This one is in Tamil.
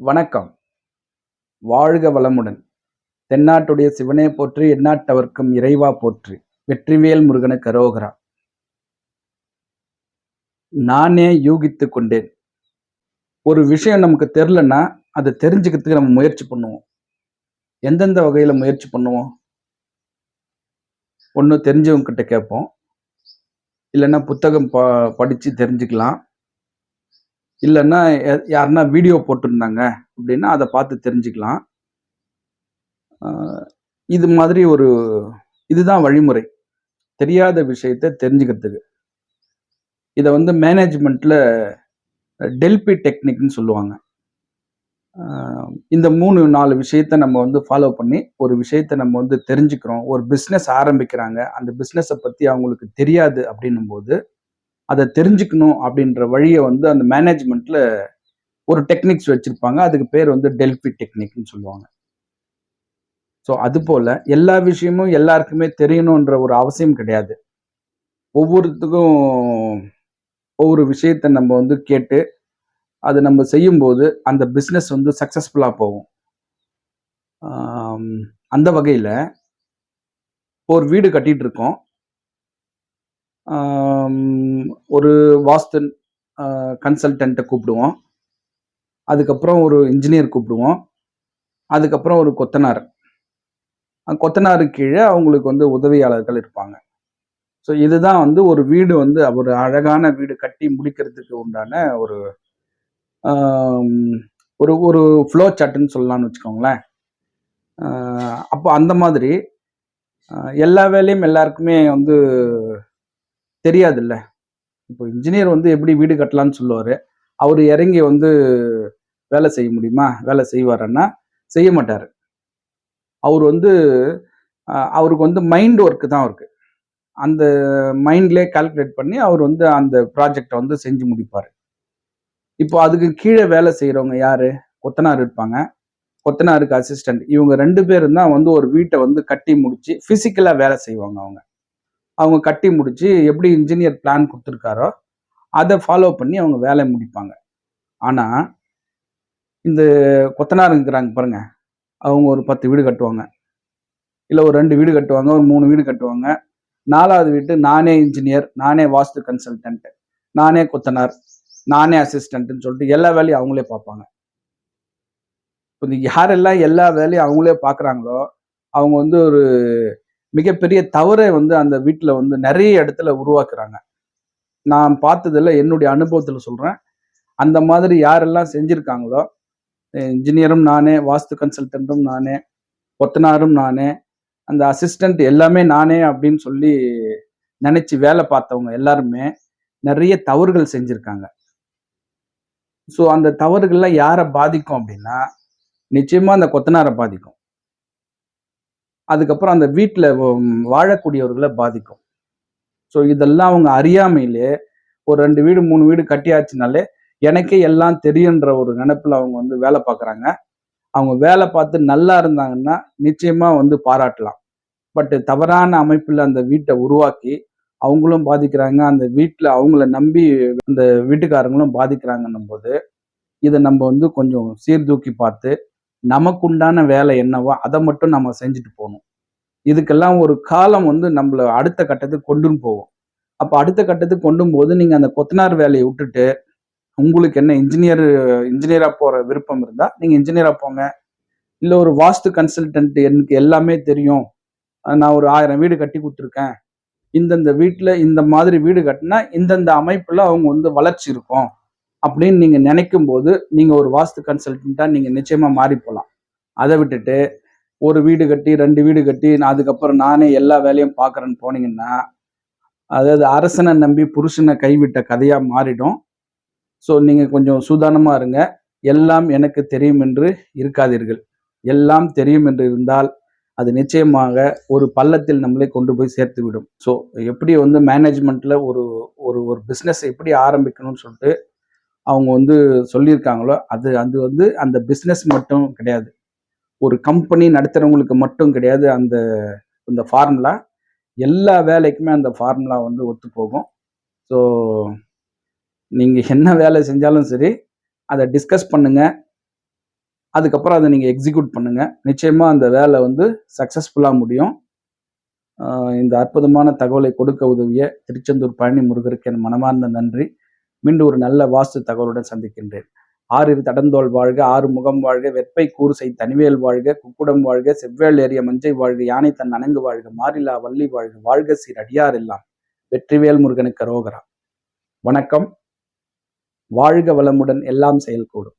வணக்கம். வாழ்க வளமுடன். தென்னாட்டுடைய சிவனே போற்றி, எந்நாட்டவர்க்கும் இறைவா போற்றி. வெற்றிவேல் முருகனுக்கு அரோகரா. நானே யூகித்துக் கொண்டேன். ஒரு விஷயம் நமக்கு தெரியலன்னா, அத தெரிஞ்சுக்கிறதுக்கு நம்ம முயற்சி பண்ணுவோம். எந்தெந்த வகையில முயற்சி பண்ணுவோம்? ஒண்ணு தெரிஞ்சவங்க கிட்ட கேட்போம். இல்லன்னா புத்தகம் படிச்சு தெரிஞ்சுக்கலாம். இல்லன்னா யாருன்னா வீடியோ போட்டிருந்தாங்க அப்படின்னா, அத பார்த்து தெரிஞ்சுக்கலாம். அ இது மாதிரி இதுதான் வழிமுறை. தெரியாத விஷயத்த தெரிஞ்சுக்கிறதுக்கு. இத வந்து மேனேஜ்மென்ட்ல டெல்பி டெக்னிக்ன்னு சொல்லுவாங்க. அ இந்த 3, 4 விஷயத்த நம்ம வந்து ஃபாலோ பண்ணி, ஒரு விஷயத்த நம்ம வந்து தெரிஞ்சுக்கிறோம். ஒரு பிசினஸ் ஆரம்பிக்கிறாங்க. அந்த பிசினஸ பத்தி அவங்களுக்கு தெரியாது அப்படின்னும்போது, அத தெரிஞ்சுக்கணும் அப்படின்ற வழிய வந்து அந்த மேனேஜ்மென்ட்ல ஒரு டெக்னிக்ஸ் வச்சிருப்பாங்க. அதுக்கு பேர் வந்து டெல்பி டெக்னிக்ன்னு சொல்லுவாங்க. ஸோ அதுபோல எல்லா விஷயமும் எல்லாருக்குமே தெரியணுன்ற ஒரு அவசியம் கிடையாது. ஒவ்வொருத்துக்கும் ஒவ்வொரு விஷயத்த நம்ம வந்து கேட்டு, அத நம்ம செய்யும்போது, அந்த பிசினஸ் வந்து சக்சஸ்ஃபுல்லா போகும். ஆம், அந்த வகையில ஒரு வீடு கட்டிட்டு இருக்கோம். ஆம், ஒரு வாஸ்து கன்சல்டன்ட்ட கூப்பிடுவோம். அதுக்கப்புறம் ஒரு இன்ஜினியர் கூப்பிடுவோம். அதுக்கப்புறம் ஒரு கொத்தனார். கொத்தனாருக்கு கீழ அவங்களுக்கு வந்து உதவியாளர்கள் இருப்பாங்க. ஸோ இதுதான் வந்து ஒரு வீடு வந்து ஒரு அழகான வீடு கட்டி முடிக்கிறதுக்கு உண்டான ஒரு ஆம், ஒரு ஒரு ஃப்ளோ சார்ட்ன்னு சொல்லலாம்னு வச்சுக்கோங்களேன். அ அப்போ அந்த மாதிரி எல்லா வேலையும் எல்லாருக்குமே வந்து தெரியாதுல்ல. இப்போ இன்ஜினியர் வந்து எப்படி வீடு கட்டலான்னு சொல்லுவாரு. அவரு இறங்கி வந்து வேலை செய்ய முடியுமா? வேலை செய்வாரான்னா, செய்ய மாட்டாரு. அவரு வந்து அவருக்கு வந்து மைண்ட் ஒர்க் தான் அவருக்கு. அந்த மைண்ட்லயே கால்குலேட் பண்ணி அவர் வந்து அந்த ப்ராஜெக்ட்ட வந்து செஞ்சு முடிப்பாரு. இப்போ அதுக்கு கீழ வேலை செய்றவங்க யாரு? கொத்தனார் இருப்பாங்க. கொத்தனாருக்கு அசிஸ்டன்ட். இவங்க 2 பேரும் தான் வந்து ஒரு வீட்ட வந்து கட்டி முடிச்சு, பிசிக்கலா வேலை செய்வாங்க அவங்க. அவங்க கட்டி முடிச்சு எப்படி இன்ஜினியர் பிளான் குடுத்திருக்காரோ, அத ஃபாலோ பண்ணி அவங்க வேலைய முடிப்பாங்க. ஆனா, இந்த கொத்தனாருங்கிறாங்க பாருங்க. அவங்க ஒரு 10 வீடு கட்டுவாங்க. இல்ல ஒரு 2 வீடு கட்டுவாங்க. ஒரு 3 வீடு கட்டுவாங்க. 4வது வீடு நானே இன்ஜினியர், நானே வாஸ்து கன்சல்டன்ட், நானே கொத்தனார், நானே அசிஸ்டன்ட்ன்னு சொல்லிட்டு எல்லா வேலையும் அவங்களே பார்ப்பாங்க. இப்ப யாரெல்லாம் எல்லா வேலையும் அவங்களே பார்க்குறாங்களோ, அவங்க வந்து ஒரு மிகப்பெரிய தவற வந்து அந்த வீட்ல வந்து நெறைய இடத்துல உருவாக்குறாங்க. நான் பார்த்ததுல என்னுடைய அனுபவத்துல சொல்றேன். அந்த மாதிரி யாரெல்லாம் செஞ்சிருக்காங்களோ, இன்ஜினியரும் நானே, வாஸ்து கன்சல்டன்டும் நானே, கொத்தனாரும் நானே, அந்த அசிஸ்டன்ட் எல்லாமே நானே அப்படின்னு சொல்லி நெனைச்சு வேலை பார்த்தவங்க எல்லாருமே நெறைய தவறுகள் செஞ்சிருக்காங்க. ஸோ அந்த தவறுகள்லாம் யார பாதிக்கும் அப்படின்னா, நிச்சயமா அந்த கொத்தனார பாதிக்கும். அதுக்கப்புறம் அந்த வீட்ல வாழக்கூடியவர்கள பாதிக்கும். ஸோ இதெல்லாம் அவங்க அறியாமையிலே ஒரு 2 வீடு, 3 வீடு கட்டியாச்சுனாலே, எனக்கே எல்லாம் தெரியுன்ற ஒரு நெனப்புல அவங்க வந்து வேல பார்க்குறாங்க. அவங்க வேல பார்த்து நல்லா இருந்தாங்கன்னா, நிச்சயமா வந்து பாராட்டலாம். பட் தவறான அமைப்புல அந்த வீட்ட உருவாக்கி, அவங்களும் பாதிக்கிறாங்க. அந்த வீட்ல அவங்கள நம்பி அந்த வீட்டுக்காரங்களும் பாதிக்கிறாங்கன்னும்போது, இத நம்ப வந்து கொஞ்சம் சீர்தூக்கி பார்த்து, நமக்குண்டான வேலை என்னவோ, அத மட்டும் நம்ம செஞ்சுட்டு போணும். இதுக்கெல்லாம் ஒரு காலம் வந்து நம்மள அடுத்த கட்டத்துக்கு கொண்டுன்னு போகும். அப்ப அடுத்த கட்டத்துக்கு கொண்டும்போது, நீங்க அந்த கொத்தனார் வேலைய விட்டுட்டு, உங்களுக்கு என்ன இன்ஜினியரா போற விருப்பம் இருந்தா, நீங்க இன்ஜினியரா போங்க. இல்ல ஒரு வாஸ்து கன்சல்டன்ட் எனக்கு எல்லாமே தெரியும். நான் ஒரு 1000 வீடு கட்டி குடுத்துருக்கேன். இந்தந்த வீட்ல இந்த மாதிரி வீடு கட்டுனா, இந்தந்த அமைப்புல அவங்க வந்து வளர்ச்சி இருக்கும். அப்படின்னு நீங்க நெனைக்கும்போது, நீங்க ஒரு வாஸ்து கன்சல்டன்ட்டா நீங்க நிச்சயமா மாறி போலாம். அத விட்டுட்டு, ஒரு வீடு கட்டி, 2 வீடு கட்டி, நான் அதுக்கப்புறம் நானே எல்லா வேலையும் பார்க்குறேன்னு போனீங்கன்னா, அதாவது அரசன நம்பி புருஷன கைவிட்ட கதையா மாறிடும். ஸோ நீங்க கொஞ்சம் சூதானமா இருங்க. எல்லாம் எனக்கு தெரியும் என்று இருக்காதீர்கள். எல்லாம் தெரியும் என்று இருந்தால், அது நிச்சயமாக ஒரு பள்ளத்தில் நம்மளை கொண்டு போய் சேர்த்துவிடும். ஸோ எப்படி வந்து மேனேஜ்மென்ட்ல ஒரு ஒரு ஒரு பிசினஸ் எப்படி ஆரம்பிக்கணும்னு சொல்லிட்டு அவங்க வந்து சொல்லியிருக்காங்களோ, அது அது வந்து அந்த பிசினஸ் மட்டும் கிடையாது. ஒரு கம்பெனி நடத்துறவங்களுக்கு மட்டும் கிடையாது அந்த இந்த ஃபார்முலா. எல்லா வேலைக்குமே அந்த ஃபார்முலா வந்து ஒத்துப்போகும். ஸோ நீங்க என்ன வேலை செஞ்சாலும் சரி, அத டிஸ்கஸ் பண்ணுங்க. அதுக்கப்புறம் அதை நீங்கள் எக்ஸிக்யூட் பண்ணுங்க. நிச்சயமா அந்த வேலை வந்து சக்ஸஸ்ஃபுல்லாக முடியும். இந்த அற்புதமான தகவலை கொடுக்க உதவிய திருச்செந்தூர் பழனி முருகருக்கு என் மனமார்ந்த நன்றி. மீண்டும் ஒரு நல்ல வாஸ்து தகவலுடன் சந்திக்கின்றேன். ஆறிரு தடந்தோள் வாழ்க, ஆறு முகம் வாழ்க, வெற்பை கூறுசை தனிவேல் வாழ்க, குக்குடம் வாழ்க, செவ்வேள் ஏறிய மஞ்சை வாழ்க, யானை தன் அணங்கு வாழ்க, மாறிலா வள்ளி வாழ்க, வாழ்க சீர் அடியார் எல்லாம், வெற்றிவேல் முருகனுக்கு அரோகரா. வணக்கம். வாழ்க வளமுடன், எல்லாம் செயல்கூடும்.